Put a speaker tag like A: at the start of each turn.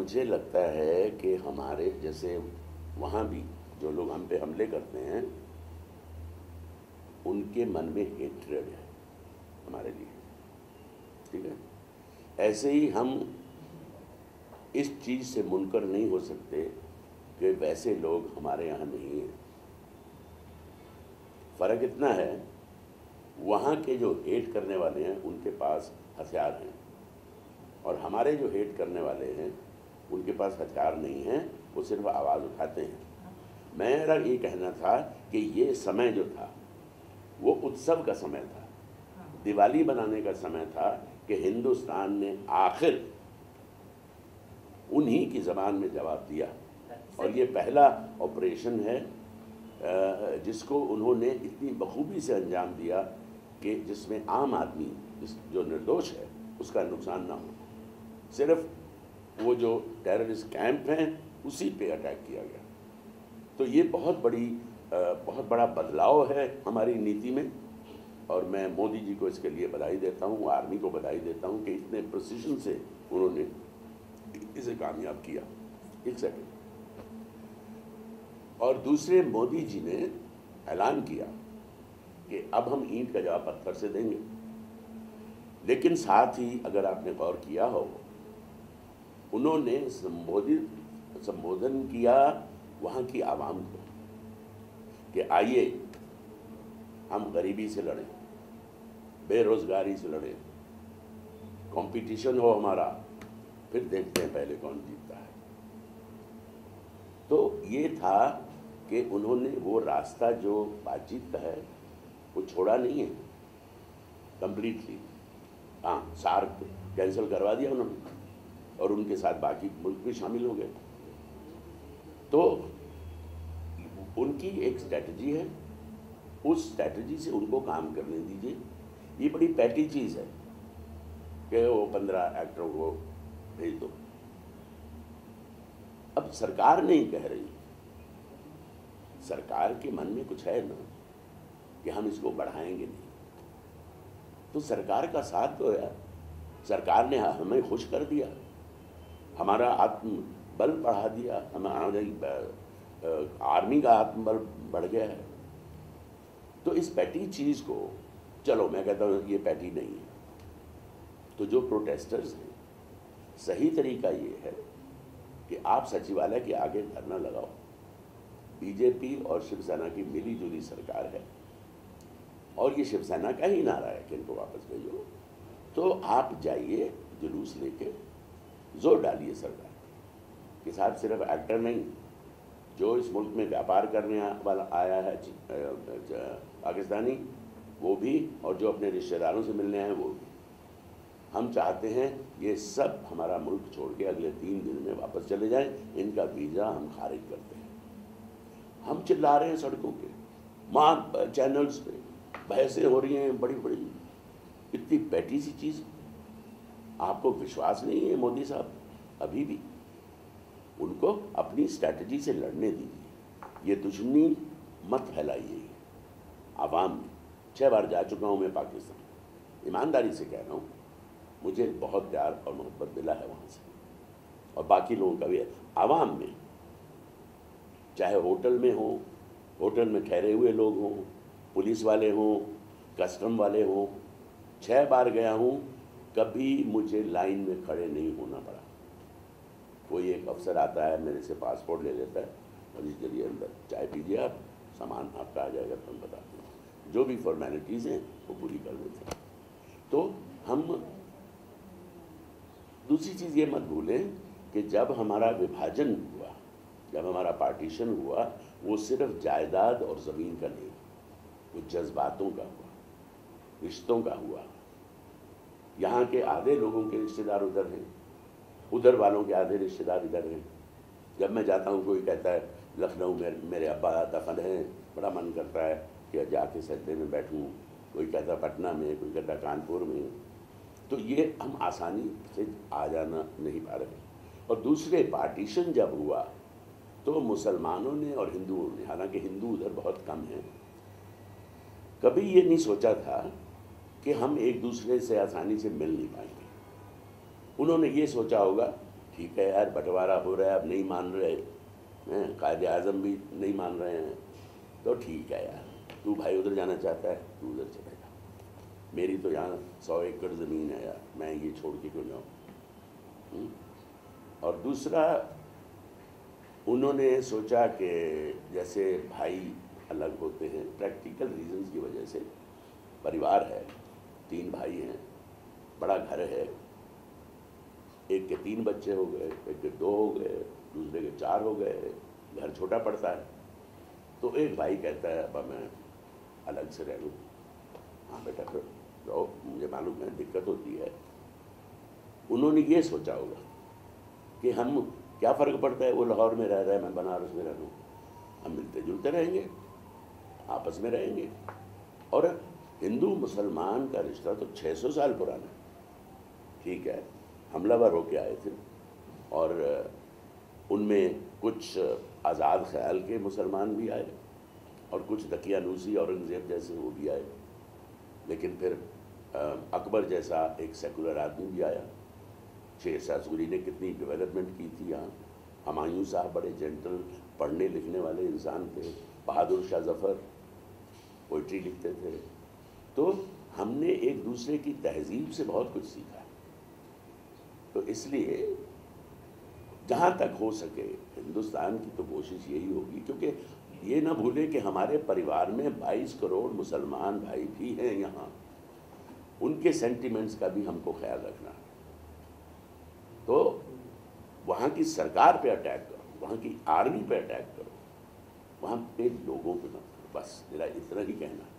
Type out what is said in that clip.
A: मुझे लगता है कि हमारे जैसे वहाँ भी जो लोग हम पे हमले करते हैं उनके मन में हेट्रेड है हमारे लिए, ठीक है। ऐसे ही हम इस चीज़ से मुनकर नहीं हो सकते कि वैसे लोग हमारे यहाँ नहीं हैं। फ़र्क इतना है, वहाँ के जो हेट करने वाले हैं उनके पास हथियार हैं और हमारे जो हेट करने वाले हैं उनके पास हथियार नहीं हैं, वो सिर्फ आवाज़ उठाते हैं। मेरा ये कहना था कि ये समय जो था वो उत्सव का समय था, दिवाली बनाने का समय था कि हिंदुस्तान ने आखिर उन्हीं की ज़बान में जवाब दिया। और ये पहला ऑपरेशन है जिसको उन्होंने इतनी बखूबी से अंजाम दिया कि जिसमें आम आदमी जो निर्दोष है उसका नुकसान ना हो। सिर्फ वो जो टेररिस्ट कैंप हैं उसी पे अटैक किया गया। तो ये बहुत बड़ा बदलाव है हमारी नीति में और मैं मोदी जी को इसके लिए बधाई देता हूँ, आर्मी को बधाई देता हूँ कि इतने प्रिसिशन से उन्होंने इसे कामयाब किया। एक सेकंड। और दूसरे, मोदी जी ने ऐलान किया कि अब हम ईंट का जवाब पत्थर से देंगे, लेकिन साथ ही अगर आपने गौर किया हो, उन्होंने संबोधन किया वहाँ की आवाम को कि आइए हम गरीबी से लड़ें, बेरोजगारी से लड़ें, कंपटीशन हो हमारा, फिर देखते हैं पहले कौन जीतता है। तो ये था कि उन्होंने वो रास्ता जो बातचीत का है वो छोड़ा नहीं है कंप्लीटली। हाँ, सार्क कैंसिल करवा दिया उन्होंने और उनके साथ बाकी मुल्क भी शामिल हो गए। तो उनकी एक स्ट्रैटेजी है, उस स्ट्रैटेजी से उनको काम करने दीजिए। ये बड़ी पैटी चीज़ है कि वो 15 एक्टरों को भेज दो। अब सरकार नहीं कह रही, सरकार के मन में कुछ है ना कि हम इसको बढ़ाएंगे नहीं, तो सरकार का साथ तो है। सरकार ने हमें खुश कर दिया, हमारा आत्मबल बढ़ा दिया, हमारी आर्मी का आत्मबल बढ़ गया है। तो इस पैटी चीज़ को, चलो मैं कहता हूँ ये पैटी नहीं है। तो जो प्रोटेस्टर्स हैं, सही तरीका ये है कि आप सचिवालय के आगे धरना लगाओ। बीजेपी और शिवसेना की मिली जुली सरकार है और ये शिवसेना का ही नारा है कि इनको वापस भेजो। तो आप जाइए जुलूस लेके, जोर डालिए सरकार कि साहब सिर्फ एक्टर नहीं, जो इस मुल्क में व्यापार करने वाला आया है पाकिस्तानी वो भी, और जो अपने रिश्तेदारों से मिलने आए वो भी। हम चाहते हैं ये सब हमारा मुल्क छोड़ के अगले 3 दिन में वापस चले जाएं, इनका वीज़ा हम खारिज करते हैं। हम चिल्ला रहे हैं सड़कों पे, वहाँ चैनल्स पे बहसें हो रही हैं बड़ी बड़ी, इतनी पैटी सी चीज़। आपको विश्वास नहीं है मोदी साहब? अभी भी उनको अपनी स्ट्रैटेजी से लड़ने दीजिए, ये दुश्मनी मत फैलाइए आवाम में। 6 बार जा चुका हूँ मैं पाकिस्तान, ईमानदारी से कह रहा हूँ, मुझे बहुत प्यार और मोहब्बत मिला है वहाँ से, और बाकी लोगों का भी है। आवाम में, चाहे होटल में हो, होटल में ठहरे हुए लोग हों, पुलिस वाले हों, कस्टम वाले हों, 6 बार गया हूँ, कभी मुझे लाइन में खड़े नहीं होना पड़ा। कोई एक अफसर आता है, मेरे से पासपोर्ट ले लेता है और इस जरिए अंदर चाय पीजिए आप, सामान आपका आ जाएगा, तो हम बताते हैं। जो भी फॉर्मेलिटीज़ हैं वो पूरी कर देते हैं। तो हम दूसरी चीज़ ये मत भूलें कि जब हमारा विभाजन हुआ, जब हमारा पार्टीशन हुआ, वो सिर्फ जायदाद और ज़मीन का नहीं, वो जज्बातों का हुआ, रिश्तों का हुआ। यहाँ के आधे लोगों के रिश्तेदार उधर हैं, उधर वालों के आधे रिश्तेदार इधर हैं। जब मैं जाता हूँ, कोई कहता है लखनऊ में मेरे अब्बा दफन हैं, बड़ा मन करता है कि जाके सजदे में बैठूँ। कोई कहता पटना में, कोई कहता कानपुर में। तो ये हम आसानी से आ जाना नहीं पा रहे। और दूसरे, पार्टीशन जब हुआ तो मुसलमानों ने और हिंदुओं ने, हालांकि हिंदू उधर बहुत कम हैं, कभी ये नहीं सोचा था कि हम एक दूसरे से आसानी से मिल नहीं पाएंगे। उन्होंने ये सोचा होगा ठीक है यार, बंटवारा हो रहा है, अब नहीं मान रहे हैं, कायदे आज़म भी नहीं मान रहे हैं, तो ठीक है यार, तू भाई उधर जाना चाहता है, तू उधर चले जा, मेरी तो यहाँ 100 एकड़ ज़मीन है यार, मैं ये छोड़ के क्यों जाऊँ। और दूसरा, उन्होंने सोचा कि जैसे भाई अलग होते हैं, प्रैक्टिकल रीजंस की वजह से, परिवार है, 3 भाई हैं, बड़ा घर है, एक के 3 बच्चे हो गए, एक के 2 हो गए, दूसरे के 4 हो गए, घर छोटा पड़ता है, तो एक भाई कहता है अब मैं अलग से रह लूँ। हाँ बेटा फिर रहो, मुझे मालूम है दिक्कत होती है। उन्होंने ये सोचा होगा कि हम क्या फ़र्क पड़ता है, वो लाहौर में रह रहा है, मैं बनारस में रह लूँ, हम मिलते जुलते रहेंगे, आपस में रहेंगे। और हिंदू मुसलमान का रिश्ता तो 600 साल पुराना है, ठीक है, हमलावर होके आए थे और उनमें कुछ आज़ाद ख्याल के मुसलमान भी आए और कुछ दकियानूसी औरंगज़ेब जैसे वो भी आए, लेकिन फिर अकबर जैसा एक सेकुलर आदमी भी आया। शेरशाह सूरी ने कितनी डेवलपमेंट की थी यहाँ, हुमायूं साहब बड़े जेंटल पढ़ने लिखने वाले इंसान थे, बहादुर शाह जफ़र पोइट्री लिखते थे। तो हमने एक दूसरे की तहजीब से बहुत कुछ सीखा। तो इसलिए जहाँ तक हो सके हिंदुस्तान की तो कोशिश यही होगी, क्योंकि ये ना भूले कि हमारे परिवार में 22 करोड़ मुसलमान भाई भी हैं यहाँ, उनके सेंटिमेंट्स का भी हमको ख्याल रखना है। तो वहाँ की सरकार पे अटैक करो, वहाँ की आर्मी पे अटैक करो, वहाँ पे लोगों पे मत करो, बस मेरा इतना ही कहना है।